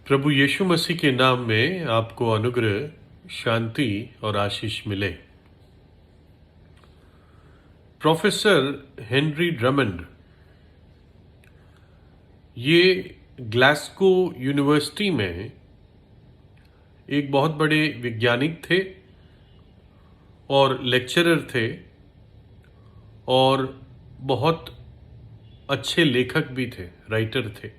प्रभु यीशु मसीह के नाम में आपको अनुग्रह, शांति और आशीष मिले। प्रोफेसर हेनरी ड्रमंड ये ग्लासगो यूनिवर्सिटी में एक बहुत बड़े वैज्ञानिक थे और लेक्चरर थे और बहुत अच्छे लेखक भी थे, राइटर थे।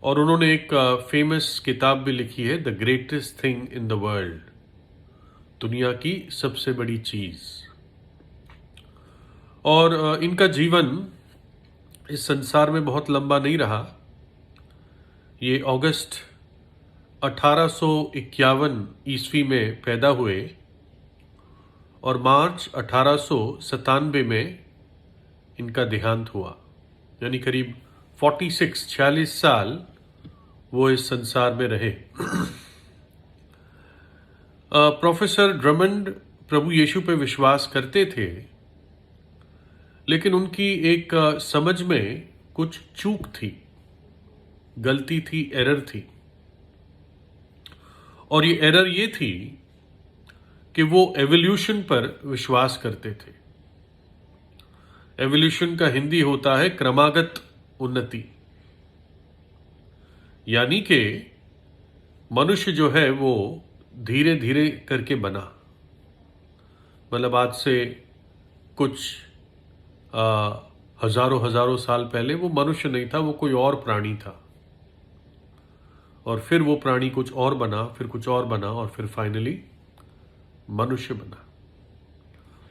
और उन्होंने एक फेमस किताब भी लिखी है, the greatest thing in the world, दुनिया की सबसे बड़ी चीज़। और इनका जीवन इस संसार में बहुत लंबा नहीं रहा। ये अगस्त 1851 ईस्वी में पैदा हुए और मार्च 1897 में इनका देहांत हुआ, यानी करीब 46 साल वो इस संसार में रहे। प्रोफेसर ड्रमंड प्रभु यीशु पे विश्वास करते थे, लेकिन उनकी एक समझ में कुछ चूक थी, गलती थी, एरर थी। और ये एरर ये थी कि वो एवोल्यूशन पर विश्वास करते थे। एवोल्यूशन का हिंदी होता है क्रमागत उन्नति, यानी कि मनुष्य जो है वो धीरे धीरे करके बना। मतलब आज से कुछ हजारों साल पहले वो मनुष्य नहीं था, वो कोई और प्राणी था। और फिर वो प्राणी कुछ और बना, फिर कुछ और बना, और फिर फाइनली मनुष्य बना।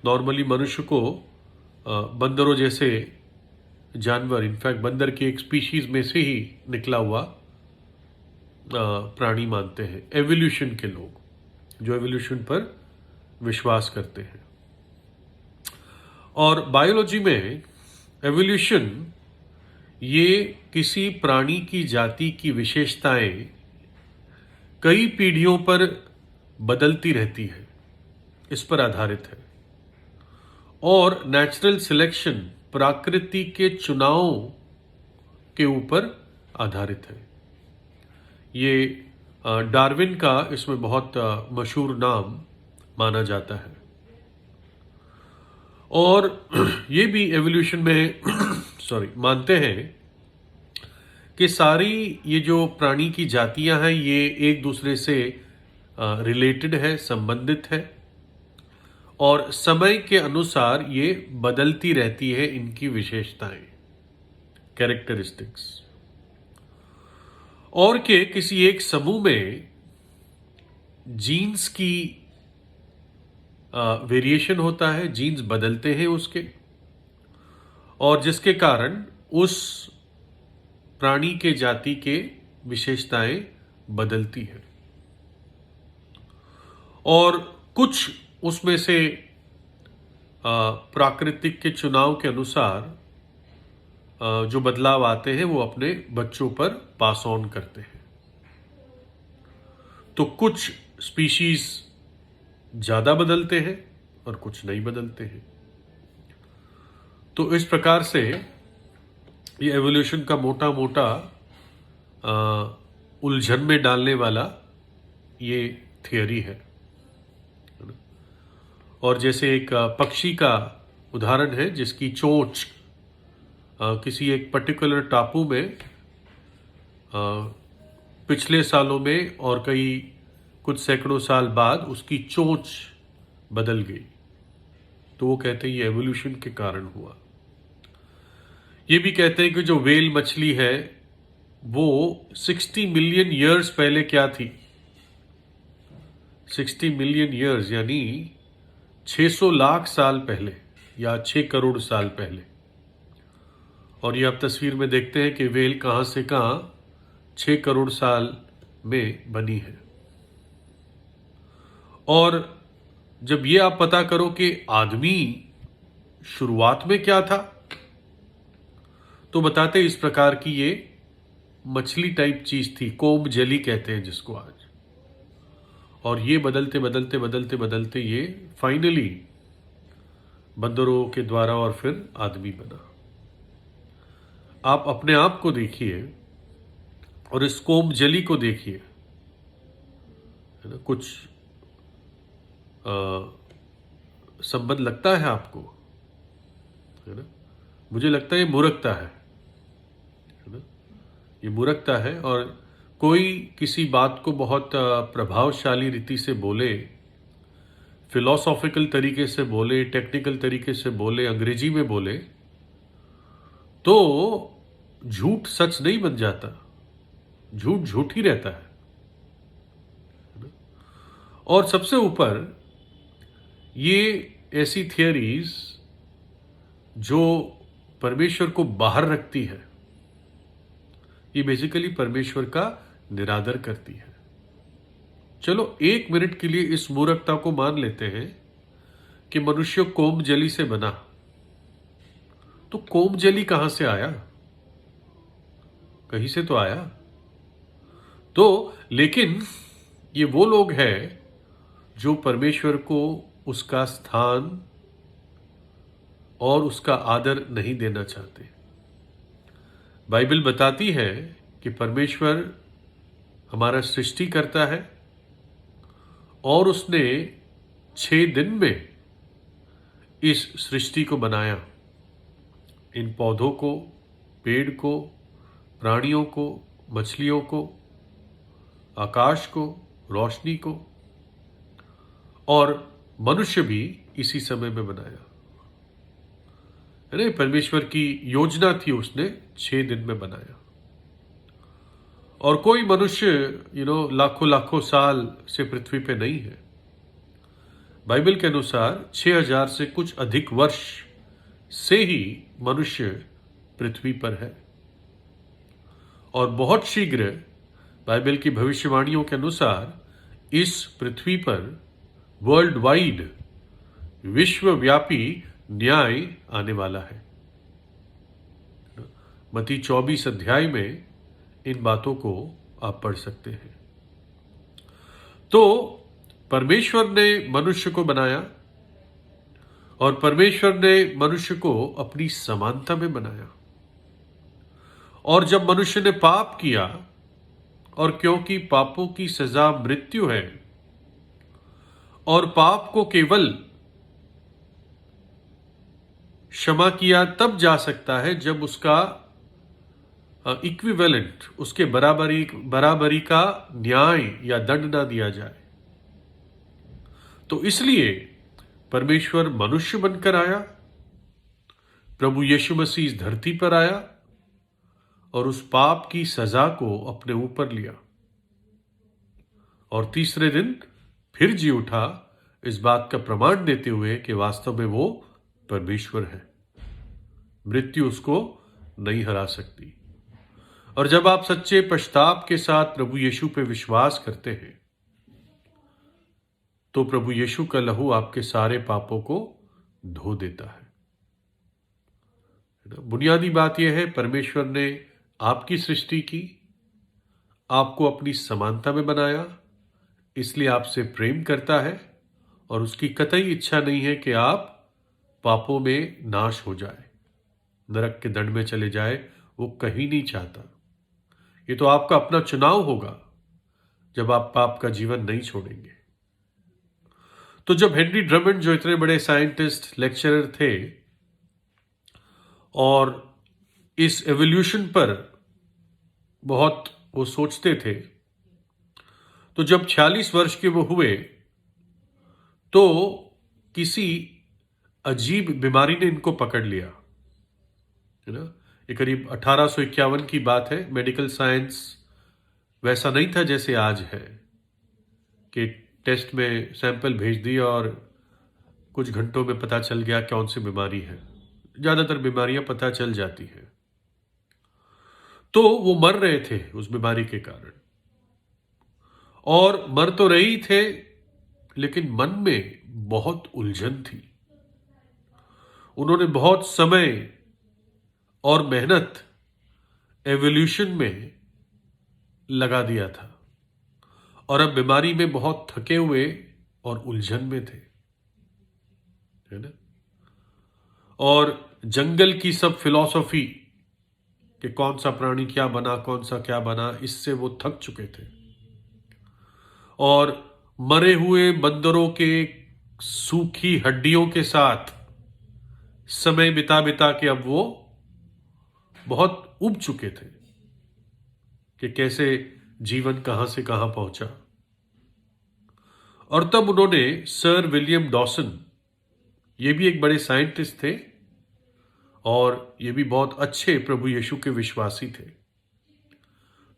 नॉर्मली मनुष्य को बंदरों जैसे जानवर, इनफैक्ट बंदर की एक स्पीशीज में से ही निकला हुआ प्राणी मानते हैं एवोल्यूशन के लोग, जो एवोल्यूशन पर विश्वास करते हैं। और बायोलॉजी में एवोल्यूशन ये किसी प्राणी की जाति की विशेषताएं कई पीढ़ियों पर बदलती रहती है, इस पर आधारित है। और नेचुरल सिलेक्शन प्रकृति के चुनाव के ऊपर आधारित है। ये डार्विन का इसमें बहुत मशहूर नाम माना जाता है। और ये भी एवोल्यूशन में मानते हैं कि सारी ये जो प्राणी की जातियां हैं ये एक दूसरे से रिलेटेड है, संबंधित है, और समय के अनुसार ये बदलती रहती है इनकी विशेषताएं, कैरेक्टरिस्टिक्स। और के किसी एक समूह में जीन्स की वेरिएशन होता है, जीन्स बदलते हैं उसके, और जिसके कारण उस प्राणी के जाति के विशेषताएं बदलती है। और कुछ उसमें से प्राकृतिक के चुनाव के अनुसार जो बदलाव आते हैं वो अपने बच्चों पर पास ऑन करते हैं। तो कुछ स्पीशीज ज्यादा बदलते हैं और कुछ नहीं बदलते हैं। तो इस प्रकार से ये एवोल्यूशन का मोटा मोटा उलझन में डालने वाला ये थियरी है। और जैसे एक पक्षी का उदाहरण है जिसकी चोंच किसी एक पर्टिकुलर टापू में पिछले सालों में और कई कुछ सैकड़ों साल बाद उसकी चोंच बदल गई, तो वो कहते हैं ये एवोल्यूशन के कारण हुआ। ये भी कहते हैं कि जो व्हेल मछली है वो 60 मिलियन ईयर्स पहले क्या थी। 60 मिलियन ईयर्स यानी 600 लाख साल पहले या 6 करोड़ साल पहले। और ये आप तस्वीर में देखते हैं कि व्हेल कहां से कहां 6 करोड़ साल में बनी है। और जब ये आप पता करो कि आदमी शुरुआत में क्या था, तो बताते इस प्रकार की ये मछली टाइप चीज थी, कोब जेली कहते हैं जिसको आज। और ये बदलते बदलते बदलते बदलते ये फाइनली बंदरों के द्वारा और फिर आदमी बना। आप अपने आप को देखिए और इस कोम जली को देखिए, है ना, कुछ संबंध लगता है आपको? है ना, मुझे लगता है ये मूर्खता है ना, ये मूर्खता है। और कोई किसी बात को बहुत प्रभावशाली रीति से बोले, फिलोसॉफिकल तरीके से बोले, टेक्निकल तरीके से बोले, अंग्रेजी में बोले, तो झूठ सच नहीं बन जाता, झूठ झूठ ही रहता है। और सबसे ऊपर ये ऐसी थियरीज जो परमेश्वर को बाहर रखती है, ये बेसिकली परमेश्वर का निरादर करती है। चलो 1 मिनट के लिए इस मूर्खता को मान लेते हैं कि मनुष्य कोम जली से बना, तो कोम जली कहां से आया? कहीं से तो आया। तो लेकिन ये वो लोग हैं जो परमेश्वर को उसका स्थान और उसका आदर नहीं देना चाहते। बाइबल बताती है कि परमेश्वर हमारा सृष्टि करता है और उसने 6 दिन में इस सृष्टि को बनाया। इन पौधों को, पेड़ को, प्राणियों को, मछलियों को, आकाश को, रोशनी को, और मनुष्य भी इसी समय में बनाया। अरे परमेश्वर की योजना थी, उसने 6 दिन में बनाया। और कोई मनुष्य लाखों लाखों साल से पृथ्वी पे नहीं है। बाइबल के अनुसार 6000 से कुछ अधिक वर्ष से ही मनुष्य पृथ्वी पर है। और बहुत शीघ्र बाइबल की भविष्यवाणियों के अनुसार इस पृथ्वी पर वर्ल्ड वाइड, विश्वव्यापी न्याय आने वाला है। मत्ती 24 अध्याय में इन बातों को आप पढ़ सकते हैं। तो परमेश्वर ने मनुष्य को बनाया और परमेश्वर ने मनुष्य को अपनी समानता में बनाया। और जब मनुष्य ने पाप किया, और क्योंकि पापों की सजा मृत्यु है, और पाप को केवल क्षमा किया तब जा सकता है जब उसका इक्विवेलेंट, उसके बराबरी का न्याय या दंड ना दिया जाए। तो इसलिए परमेश्वर मनुष्य बनकर आया, प्रभु यीशु मसीह इस धरती पर आया और उस पाप की सजा को अपने ऊपर लिया, और तीसरे दिन फिर जी उठा, इस बात का प्रमाण देते हुए कि वास्तव में वो परमेश्वर है। मृत्यु उसको नहीं हरा सकती। और जब आप सच्चे पश्चाताप के साथ प्रभु यीशु पे विश्वास करते हैं, तो प्रभु यीशु का लहू आपके सारे पापों को धो देता है। बुनियादी बात यह है, परमेश्वर ने आपकी सृष्टि की, आपको अपनी समानता में बनाया, इसलिए आपसे प्रेम करता है, और उसकी कतई इच्छा नहीं है कि आप पापों में नाश हो जाए, नरक के दंड में चले जाए। वो कहीं नहीं चाहता। ये तो आपका अपना चुनाव होगा जब आप पाप का जीवन नहीं छोड़ेंगे। तो जब हेनरी ड्रमंड, जो इतने बड़े साइंटिस्ट, लेक्चरर थे, और इस एवोल्यूशन पर बहुत वो सोचते थे, तो जब 46 वर्ष के वो हुए, तो किसी अजीब बीमारी ने इनको पकड़ लिया, है ना। ये करीब 1851 की बात है। मेडिकल साइंस वैसा नहीं था जैसे आज है कि टेस्ट में सैंपल भेज दिया और कुछ घंटों में पता चल गया कौन सी बीमारी है। ज्यादातर बीमारियां पता चल जाती हैं। तो वो मर रहे थे उस बीमारी के कारण, और मर तो रही थे, लेकिन मन में बहुत उलझन थी। उन्होंने बहुत समय और मेहनत एवोल्यूशन में लगा दिया था, और अब बीमारी में बहुत थके हुए और उलझन में थे, है ना। और जंगल की सब फिलॉसफी कि कौन सा प्राणी क्या बना, कौन सा क्या बना, इससे वो थक चुके थे। और मरे हुए बंदरों के सूखी हड्डियों के साथ समय बिता बिता के अब वो बहुत उब चुके थे कि कैसे जीवन कहां से कहां पहुंचा। और तब उन्होंने सर विलियम डॉसन, ये भी एक बड़े साइंटिस्ट थे और ये भी बहुत अच्छे प्रभु यीशु के विश्वासी थे,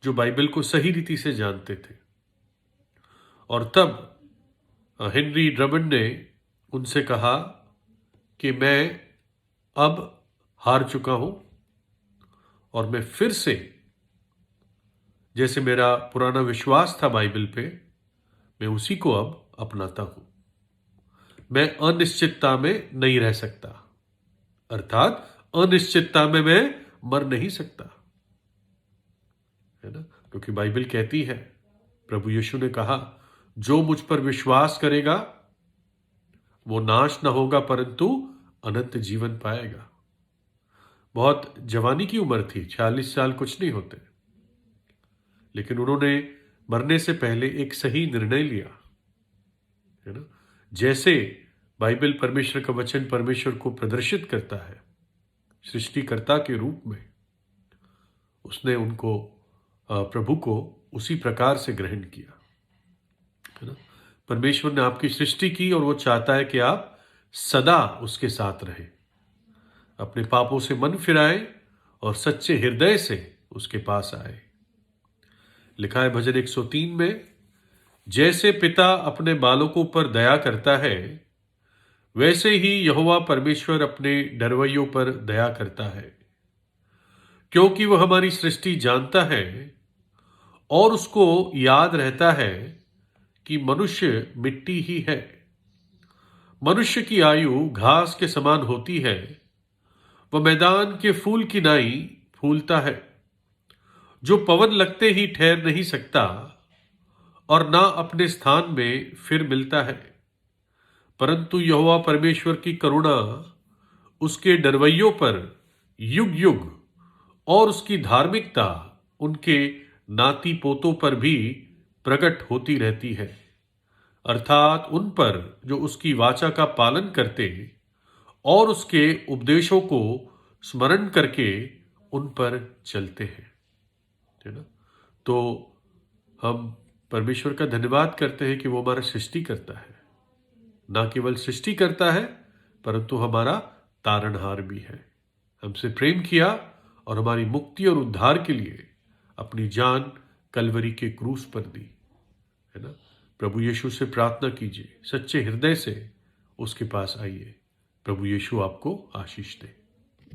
जो बाइबल को सही रीति से जानते थे। और तब हेनरी ड्रमंड ने उनसे कहा कि मैं अब हार चुका हूं और मैं फिर से, जैसे मेरा पुराना विश्वास था बाइबल पे, मैं उसी को अब अपनाता हूं। मैं अनिश्चितता में नहीं रह सकता, अर्थात अनिश्चितता में मैं मर नहीं सकता, है ना। क्योंकि बाइबल कहती है, प्रभु यीशु ने कहा, जो मुझ पर विश्वास करेगा वो नाश ना होगा परंतु अनंत जीवन पाएगा। बहुत जवानी की उम्र थी, 46 साल कुछ नहीं होते, लेकिन उन्होंने मरने से पहले एक सही निर्णय लिया, है ना। जैसे बाइबल परमेश्वर का वचन परमेश्वर को प्रदर्शित करता है सृष्टिकर्ता के रूप में, उसने उनको प्रभु को उसी प्रकार से ग्रहण किया, है ना। परमेश्वर ने आपकी सृष्टि की और वो चाहता है कि आप सदा उसके साथ रहें, अपने पापों से मन फिराए और सच्चे हृदय से उसके पास आए। लिखा है भजन 103 में, जैसे पिता अपने बालकों पर दया करता है वैसे ही यहोवा परमेश्वर अपने डरवैयों पर दया करता है, क्योंकि वह हमारी सृष्टि जानता है और उसको याद रहता है कि मनुष्य मिट्टी ही है। मनुष्य की आयु घास के समान होती है, वह मैदान के फूल की नाई फूलता है, जो पवन लगते ही ठहर नहीं सकता और ना अपने स्थान में फिर मिलता है। परंतु यहोवा परमेश्वर की करुणा उसके डरवैयों पर युग युग और उसकी धार्मिकता उनके नाती पोतों पर भी प्रकट होती रहती है, अर्थात उन पर जो उसकी वाचा का पालन करते और उसके उपदेशों को स्मरण करके उन पर चलते हैं, है ना। तो हम परमेश्वर का धन्यवाद करते हैं कि वो हमारा सृष्टि करता है, ना केवल सृष्टि करता है परंतु हमारा तारणहार भी है। हमसे प्रेम किया और हमारी मुक्ति और उद्धार के लिए अपनी जान कलवरी के क्रूस पर दी, है ना। प्रभु यीशु से प्रार्थना कीजिए, सच्चे हृदय से उसके पास आइए। प्रभु यीशु आपको आशीष दे।